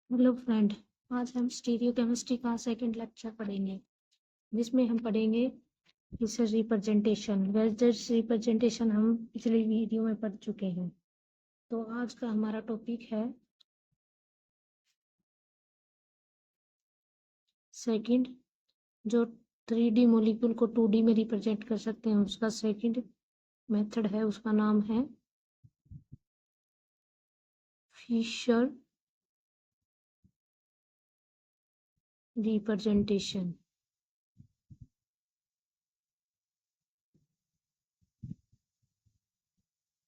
Hello friend, आज हम stereo chemistry का सेकंड लेक्चर पढ़ेंगे, जिसमें हम पढ़ेंगे फिशर रिप्रेजेंटेशन। वेजर्स रिप्रेजेंटेशन हम पिछले वीडियो में पढ़ चुके हैं। तो आज का हमारा टॉपिक है सेकंड, जो 3D मॉलिक्यूल को 2D में रिप्रेजेंट कर सकते हैं। उसका सेकंड मेथड है, उसका नाम है फिशर रिप्रेजेंटेशन।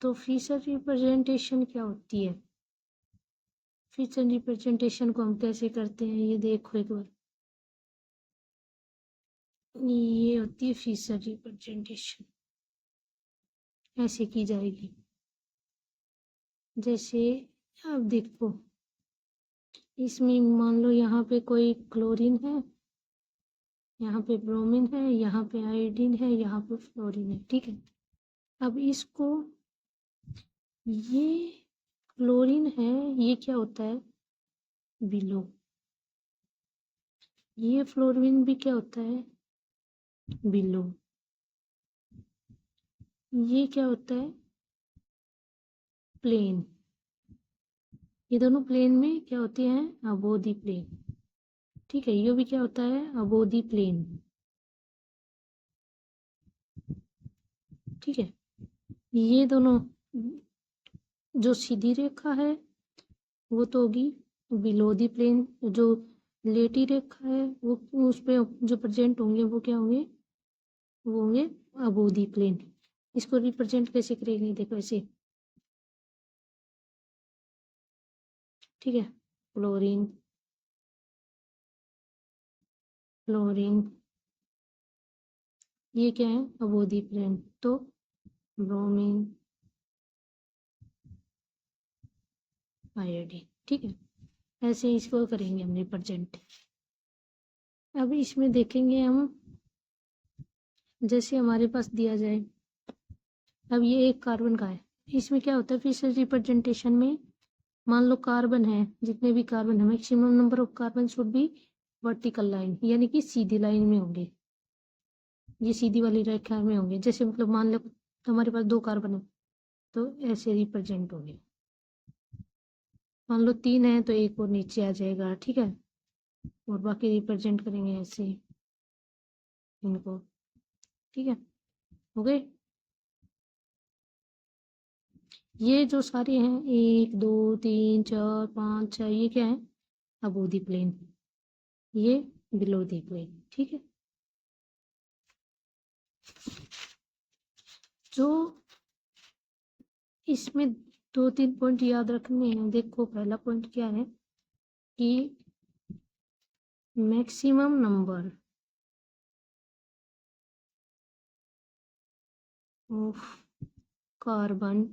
तो फिशर रिप्रेजेंटेशन क्या होती है, फिशर रिप्रेजेंटेशन को हम कैसे करते हैं, ये देखो एक बार। ये होती है फिशर रिप्रेजेंटेशन, ऐसे की जाएगी। जैसे अब देखो, इसमें मान लो यहाँ पे कोई क्लोरीन है, यहाँ पे ब्रोमीन है, यहाँ पे आयोडीन है, यहाँ पे फ्लोरीन है, ठीक है। अब इसको, ये क्लोरीन है, ये क्या होता है, बिलो। ये फ्लोरीन भी क्या होता है, बिलो। ये क्या होता है, प्लेन। ये दोनों प्लेन में क्या होते हैं, अबोव द प्लेन, ठीक है। ये भी क्या होता है, अबोव द प्लेन, ठीक है। ये दोनों, जो सीधी रेखा है वो तो होगी बिलो दी प्लेन, जो लेटी रेखा है वो, उस पे जो प्रेजेंट होंगे वो क्या होंगे, वो होंगे अबोव दी प्लेन। इसको रिप्रेजेंट कैसे करेंगे, देखो ऐसे, ठीक है। क्लोरीन, क्लोरीन, ये क्या है, अबोव दी प्लेन। तो ब्रोमीन, आयोडीन, ठीक है। ऐसे इसको करेंगे हम रिप्रेजेंट। अब इसमें देखेंगे हम, जैसे हमारे पास दिया जाए, अब ये एक कार्बन का है, इसमें क्या होता है फिशर रिप्रेजेंटेशन में, मान लो कार्बन है, जितने भी कार्बन है, maximum number of carbon should be vertical line, यानी कि सीधी लाइन में होंगे, ये सीधी वाली रेखा में होंगे। जैसे मतलब मान लो हमारे पास 2 कार्बन है तो ऐसे रिप्रेजेंट होंगे। मान लो 3 है तो एक और नीचे आ जाएगा, ठीक है। और बाकी रिप्रेजेंट करेंगे ऐसे इनको, ठीक है, हो गए। ये जो सारे हैं 1 2 3 4 5 6, ये क्या है, अबोव द प्लेन, ये बिलो द प्लेन, ठीक है। जो इसमें 2-3 पॉइंट याद रखने हैं। देखो पहला पॉइंट क्या है कि maximum number of carbon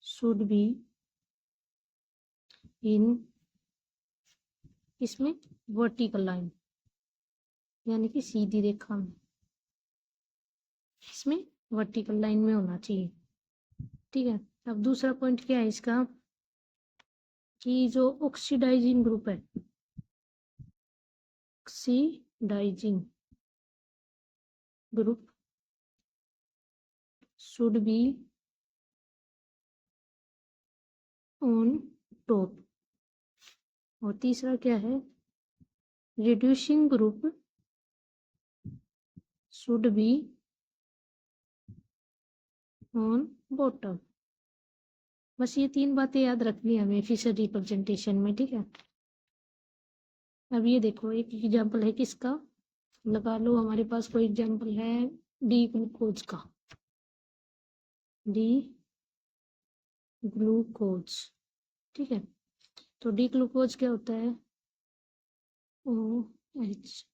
should be in, इसमें वर्टिकल लाइन, यानी कि सीधी रेखा में, इसमें वर्टिकल लाइन में होना चाहिए, ठीक है। अब दूसरा पॉइंट क्या है इसका, कि जो ऑक्सीडाइजिंग ग्रुप है, oxidising group should be on top. और तीसरा क्या है, reducing group should be on bottom. बस ये 3 बातें याद रखनी है हमें फिशर रिप्रेजेंटेशन में, ठीक है। अब ये देखो एक एग्जांपल है किसका, लगा लो हमारे पास कोई एग्जांपल है डी ग्लूकोज का, डी ग्लूकोज, ठीक है। तो डी ग्लूकोज क्या होता है, ओ एच,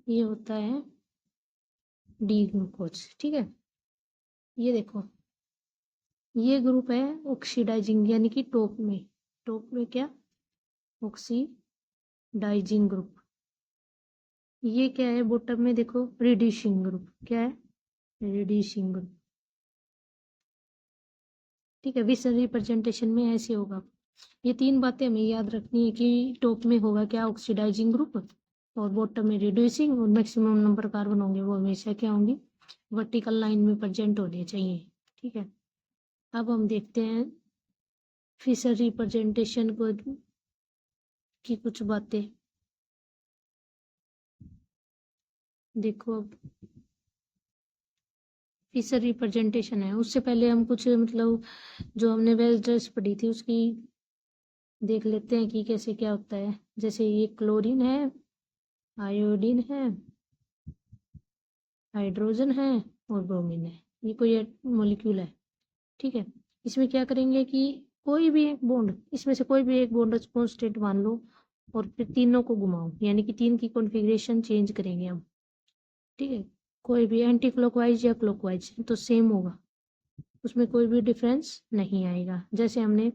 ये होता है डी ग्लूकोज, ठीक है। ये देखो, ये ग्रुप है ऑक्सीडाइजिंग, यानी कि टॉप में, टॉप में क्या, ऑक्सीडाइजिंग डाइजिंग ग्रुप। ये क्या है बॉटम में देखो, रिड्यूसिंग ग्रुप। क्या है? Reducing group. ठीक है, विजुअल रिप्रेजेंटेशन में ऐसे होगा। ये तीन बातें हमें याद रखनी है कि टॉप में होगा क्या, ऑक्सीडाइजिंग ग्रुप, और बॉटम में रिड्यूसिंग, और मैक्सिमम नंबर कार्बन होंगे वो हमेशा क्या होंगी, वर्टिकल लाइन में प्रेजेंट होने चाहिए। ठीक है, अब हम देखते हैं फिशर रिप्रेजेंटेशन को की कुछ बातें। देखो अब फिशर रिप्रेजेंटेशन है, उससे पहले हम कुछ मतलब जो हमने वेज ड्रेस पढ़ी थी उसकी देख लेते हैं कि कैसे क्या होता है। जैसे ये क्लोरीन है, आयोडीन है, हाइड्रोजन है और ब्रोमीन है। ये कोई मॉलिक्यूल है। ठीक है, इसमें क्या करेंगे कि कोई भी एक बॉन्ड, इसमें से कोई भी एक बॉन्ड कांस्टेंट मान लो और फिर तीनों को घुमाओ, यानी कि तीन की कॉन्फ़िगरेशन चेंज करेंगे हम। ठीक है, कोई भी एंटी क्लॉकवाइज या क्लॉकवाइज तो सेम होगा, उसमें कोई भी डिफरेंस नहीं आएगा। जैसे हमने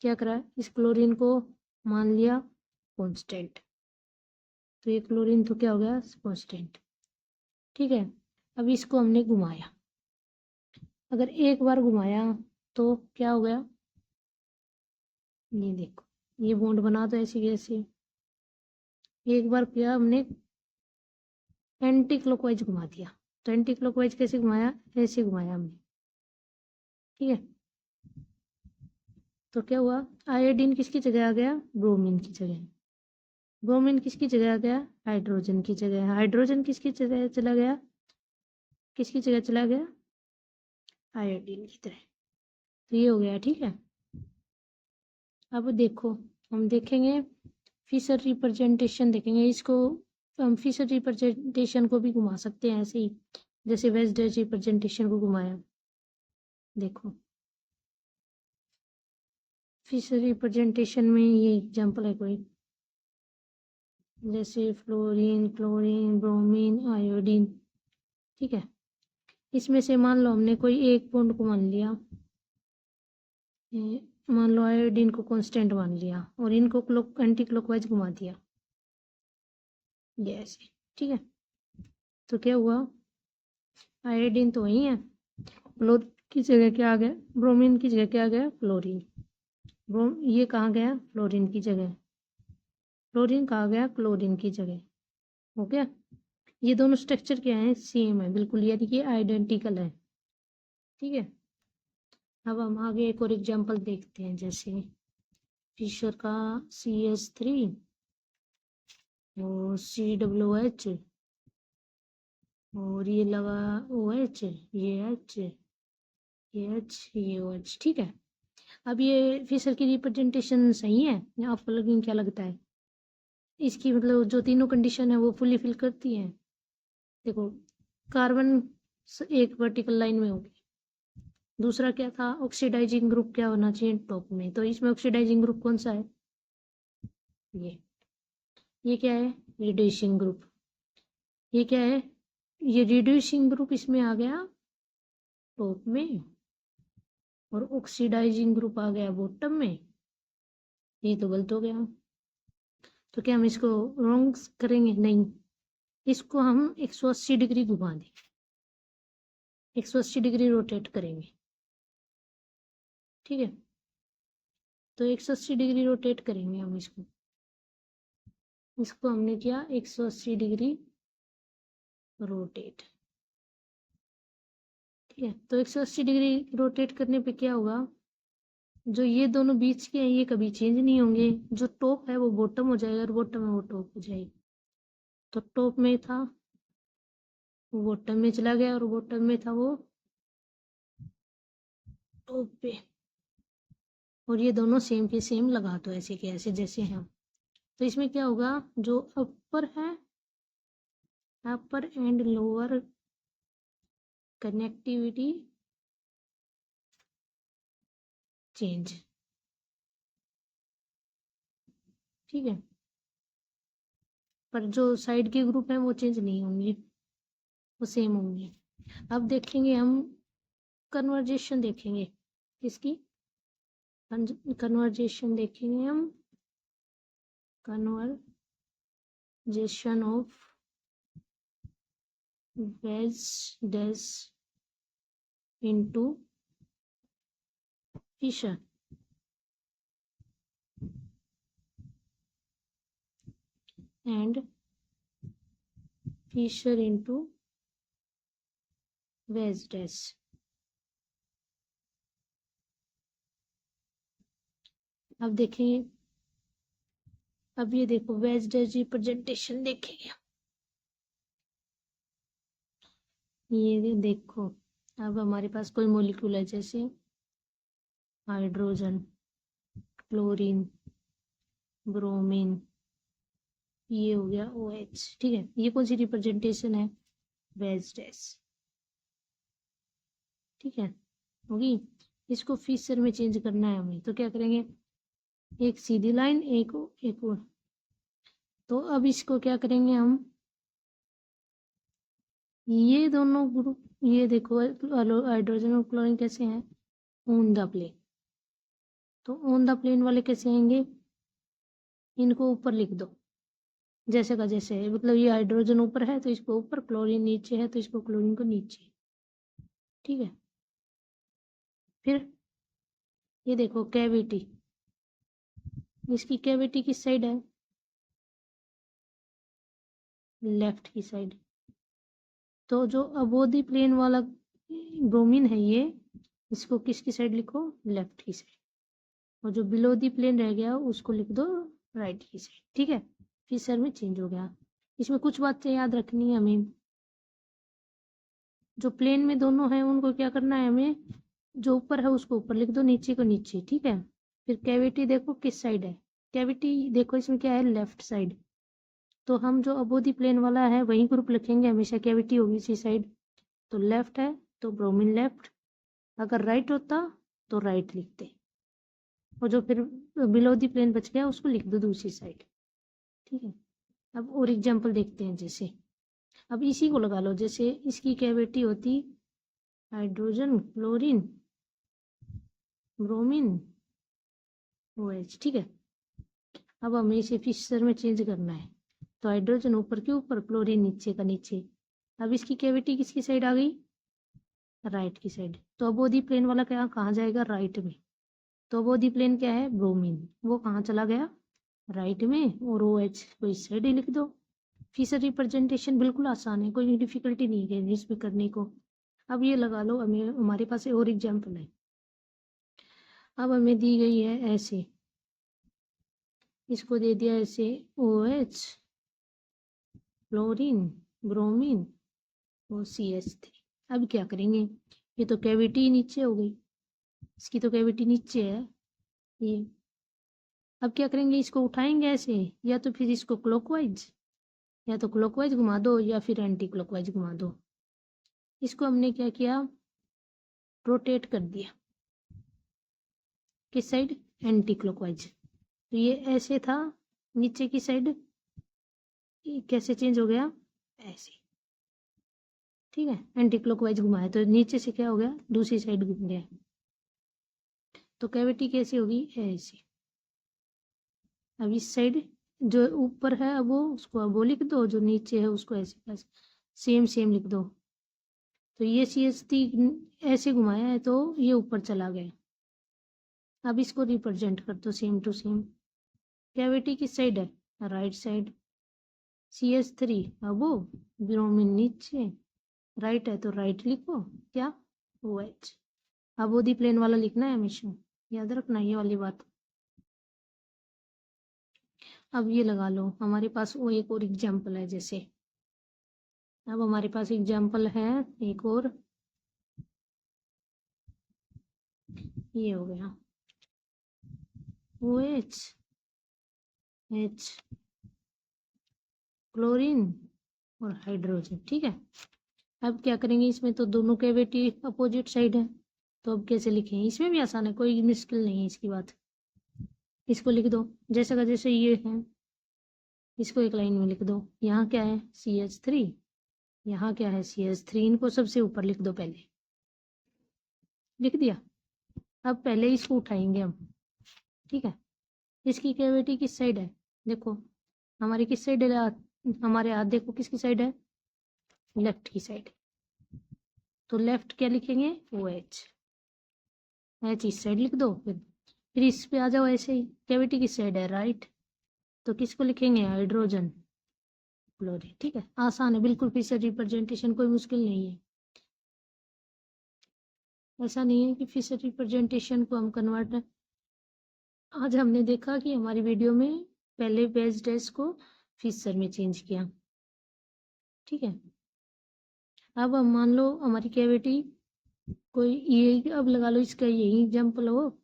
क्या करा, इस क्लोरीन को मान लिया कांस्टेंट, तो ये क्लोरीन तो क्या हो गया, कांस्टेंट। ठीक है, अब इसको हमने घुमाया, अगर एक बार घुमाया तो क्या हो गया, ये देखो ये बॉन्ड बना तो ऐसे कैसे, एक बार किया हमने एंटी क्लॉकवाइज घुमा दिया, तो एंटी क्लॉकवाइज कैसे घुमाया, ऐसे घुमाया हमने। ठीक है, तो क्या हुआ, आयोडीन किसकी जगह आ गया, ब्रोमीन की जगह। ब्रोमीन किसकी जगह आ गया, हाइड्रोजन की जगह। हाइड्रोजन किसकी जगह चला गया, किसकी जगह चला गया, आयोडीन की तरह। तो ये हो गया। ठीक है, अब देखो हम देखेंगे फिशर रिप्रेजेंटेशन देखेंगे। इसको हम फिशर रिप्रेजेंटेशन को भी घुमा सकते हैं ऐसे ही, जैसे वेज रिप्रेजेंटेशन को घुमाया। देखो फिशर रिप्रेजेंटेशन में ये एग्जांपल है कोई, जैसे फ्लोरीन, क्लोरीन, ब्रोमीन, आयोडीन। ठीक है, इसमें से मान लो हमने कोई एक बॉन्ड को मान लिया, मान लो आयोडीन को कांस्टेंट मान लिया और इनको एंटी क्लॉकवाइज घुमा दिया, ये ऐसे। ठीक है, तो क्या हुआ, आयोडीन तो वही है, क्लोर की जगह क्या आ गया, ब्रोमीन की जगह क्या आ गया, क्लोरीन। ब्रोम ये कहाँ गया, फ्लोरीन की जगह। फ्लोरीन कहाँ गया, क्लोरीन की जगह। हो गया, ये दोनों स्ट्रक्चर क्या है, सेम है बिल्कुल, यानी कि आइडेंटिकल है। ठीक है, अब हम आगे एक और एग्जांपल देखते हैं, जैसे फिशर का CH3 और COOH और ये लगा OH, ये H, ये H, ये OH। ठीक है, अब ये फिशर की रिप्रेजेंटेशन सही है, आपको लगे क्या लगता है, इसकी मतलब जो तीनों कंडीशन है वो फुली फिल करती है। देखो कार्बन एक वर्टिकल लाइन में होगी, दूसरा क्या था, ऑक्सीडाइजिंग ग्रुप क्या होना चाहिए टॉप में, तो इसमें ऑक्सीडाइजिंग ग्रुप कौन सा है, ये क्या है, रिड्यूसिंग ग्रुप। ये क्या है, ये रिड्यूसिंग ग्रुप इसमें आ गया टॉप में और ऑक्सीडाइजिंग ग्रुप आ गया बॉटम में, ये तो गलत हो गया। तो क्या हम इसको रॉन्ग करेंगे, नहीं, इसको हम 180 डिग्री घुमा दें, 180 डिग्री रोटेट करेंगे। ठीक है, तो 180 डिग्री रोटेट करेंगे हम इसको, इसको हमने किया 180 डिग्री रोटेट। ठीक है, तो 180 डिग्री रोटेट करने पे क्या होगा, जो ये दोनों बीच के हैं ये कभी चेंज नहीं होंगे, जो टॉप है वो बॉटम हो जाएगा और बॉटम है वो टॉप हो जाएगी। तो टॉप में था वो बॉटम में चला गया और बॉटम में था वो टॉप पे, और ये दोनों सेम के सेम लगा दो ऐसे के ऐसे जैसे हैं। तो इसमें क्या होगा, जो अपर है, अपर एंड लोअर कनेक्टिविटी चेंज। ठीक है, पर जो साइड के ग्रुप हैं वो चेंज नहीं होंगे, वो सेम होंगे। अब देखेंगे हम कन्वर्जेशन देखेंगे, किसकी कन्वर्जेशन देखेंगे हम, कन्वर्जेशन जेशन of wedge dash into Fischer and Fisher into West dash। अब देखेंगे, अब ये देखो वेज डैश रिप्रेजेंटेशन देखेंगे, ये देखो अब हमारे पास कोई मॉलिक्यूल है जैसे हाइड्रोजन, क्लोरीन, ब्रोमीन, ये हो गया OH, ठीक है। ये कौन सी रिप्रेजेंटेशन है? वेज डैश, ठीक है, होगी। इसको फिशर में चेंज करना है हमें, तो क्या करेंगे, एक सीधी लाइन, एक और। तो अब इसको क्या करेंगे हम, ये दोनों ग्रुप, ये देखो हाइड्रोजन और क्लोरीन कैसे हैं, ऑन द प्लेन। तो ऑन द प्लेन वाले कैसे आएंगे, इनको ऊपर लिख दो जैसे का जैसे है, मतलब ये हाइड्रोजन ऊपर है तो इसको ऊपर, क्लोरीन नीचे है तो इसको क्लोरीन को नीचे, ठीक है। फिर ये देखो कैविटी, इसकी कैविटी किस साइड है, लेफ्ट की साइड। तो जो अबोधी प्लेन वाला ब्रोमीन है ये, इसको किसकी साइड लिखो, लेफ्ट की साइड। और जो बिलो दी प्लेन रह गया उसको लिख दो राइट की साइड, ठीक है। फिशर में चेंज हो गया। इसमें कुछ बातें याद रखनी है हमें, जो प्लेन में दोनों है उनको क्या करना है हमें, जो ऊपर है उसको ऊपर लिख दो, नीचे को नीचे, ठीक है। फिर कैविटी देखो किस साइड है, कैविटी देखो इसमें क्या है, लेफ्ट साइड। तो हम जो अबोधी प्लेन वाला है वही ग्रुप लिखेंगे हमेशा, कैविटी होगी इसी साइड। तो लेफ्ट है तो ब्रोमीन लेफ्ट, अगर राइट होता तो राइट लिखते, और जो फिर बिलो दी प्लेन बच गया उसको लिख दो दूसरी साइड, ठीक है। अब और एग्जांपल देखते हैं, जैसे अब इसी को लगा लो, जैसे इसकी कैविटी होती हाइड्रोजन, क्लोरीन, ब्रोमीन, OH, ठीक है। अब हमें इसे फिशर में चेंज करना है, तो हाइड्रोजन ऊपर के ऊपर, क्लोरीन नीचे का नीचे। अब इसकी कैविटी किसकी साइड आ गई, राइट की साइड। तो अबोधी प्लेन वाला क्या कहाँ जाएगा, राइट में। तो अबोधी प्लेन क्या है, ब्रोमीन, वो कहाँ चला गया, राइट में। और OH को इस साइड ही लिख दो। फिशर रिप्रेजेंटेशन बिल्कुल आसान है, कोई डिफिकल्टी नहीं है इसमें करने को। अब ये लगा लो, हमें हमारे पास और एग्जाम्पल है। अब हमें दी गई है ऐसे, इसको दे दिया ऐसे OH, क्लोरीन, ब्रोमीन और CH3। अब क्या करेंगे, ये तो कैविटी नीचे हो गई, इसकी तो कैविटी नीचे है ये। अब क्या करेंगे, इसको उठाएंगे ऐसे, या तो फिर इसको क्लॉकवाइज, या तो क्लॉकवाइज घुमा दो या फिर एंटी क्लॉकवाइज घुमा दो। इसको हमने क्या किया, रोटेट कर दिया, किस साइड, एंटी क्लॉकवाइज। तो ये ऐसे था नीचे की साइड, कैसे चेंज हो गया, ऐसे, ठीक है। एंटी क्लॉकवाइज घुमाया तो नीचे से क्या हो गया, दूसरी साइड घूम गया। तो कैविटी कैसी होगी, ऐसी। अब इस साइड जो ऊपर है अब वो, उसको अब वो लिख दो, जो नीचे है उसको ऐसे सेम सेम लिख दो। तो ये CH3 ऐसे घुमाया है तो ये ऊपर चला गया। अब इसको रिप्रेजेंट कर दो सेम टू सेम। कैविटी किस साइड है, राइट साइड। CH3 अब वो ब्रोमीन नीचे, राइट है तो राइट लिखो क्या, OH। अबोधी प्लेन वाला लिखना है हमेशा, याद रखना ये वाली बात। अब ये लगा लो, हमारे पास वो एक और एग्जाम्पल है, जैसे अब हमारे पास एग्जाम्पल है एक और, ये हो गया OH, H, क्लोरीन और हाइड्रोजन, ठीक है। अब क्या करेंगे, इसमें तो दोनों कैविटी अपोजिट साइड है, तो अब कैसे लिखें, इसमें भी आसान है, कोई मुश्किल नहीं है इसकी बात। इसको लिख दो जैसे का जैसे ये है, इसको एक लाइन में लिख दो। यहाँ क्या है, CH3, यहाँ क्या है, CH3। इनको सबसे ऊपर लिख दो, पहले लिख दिया। अब पहले इसको उठाएंगे हम, ठीक है। इसकी कैविटी किस साइड है, देखो हमारी किस साइड है, हमारे हाथ देखो किसकी साइड है, लेफ्ट की साइड। तो लेफ्ट क्या लिखेंगे, ओ एच, एच इस साइड लिख दो। फिर इस पे आ जाओ ऐसे ही, कैविटी किस साइड है, राइट, तो किसको लिखेंगे, हाइड्रोजन क्लोराइड। ठीक है, आसान है बिल्कुल, फिशर रिप्रेजेंटेशन कोई मुश्किल नहीं है। ऐसा नहीं है कि फिशर रिप्रेजेंटेशन को हम कन्वर्ट, आज हमने देखा कि हमारी वीडियो में पहले बेस डेस को फिशर में चेंज किया। ठीक है, अब हम मान लो हमारी कैविटी कोई ये, अब लगा लो इसका यही एग्जाम्पल हो,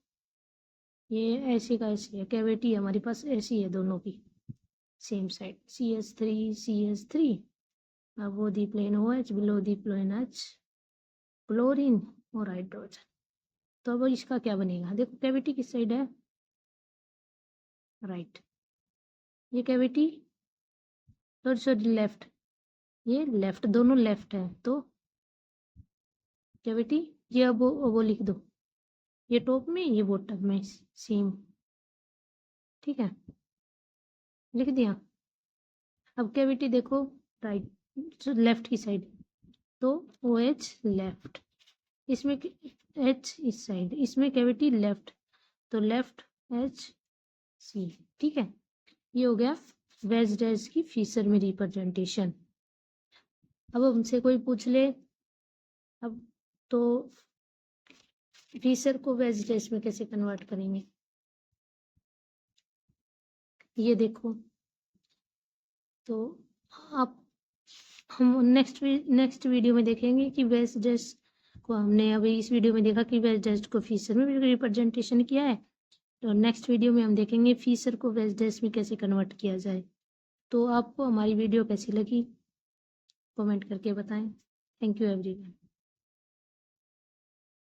ये ऐसे का ऐसे है, कैविटी हमारे पास ऐसी है दोनों की सेम साइड, CH3 अब वो the plane OH, below the plane H, chlorine और हाइड्रोजन। तो अब इसका क्या बनेगा, देखो कैविटी किस साइड है, राइट, ये कैविटी सॉरी लेफ्ट, ये लेफ्ट, दोनों लेफ्ट है, तो कैविटी ये अब वो लिख दो, ये टॉप में ये बॉटम में सेम। ठीक है, लिख दिया। अब कैविटी देखो राइट लेफ्ट की साइड, तो OH लेफ्ट, इसमें H इस साइड, इसमें कैविटी लेफ्ट, तो लेफ्ट HC। ठीक है, ये हो गया वेज डैश की फिशर में रिप्रेजेंटेशन। अब हमसे कोई पूछ ले, अब तो फिशर को वेज डैश में कैसे कन्वर्ट करेंगे, ये देखो, तो आप हम नेक्स्ट वीडियो में देखेंगे कि वेज डैश को हमने अभी इस वीडियो में देखा कि वेज डैश को फिशर में रिप्रेजेंटेशन किया है, तो नेक्स्ट वीडियो में हम देखेंगे फिशर को वेज डैश में कैसे कन्वर्ट किया जाए। तो आपको हमारी वीडियो कैसी लगी कमेंट करके बताएं। Thank you everyone.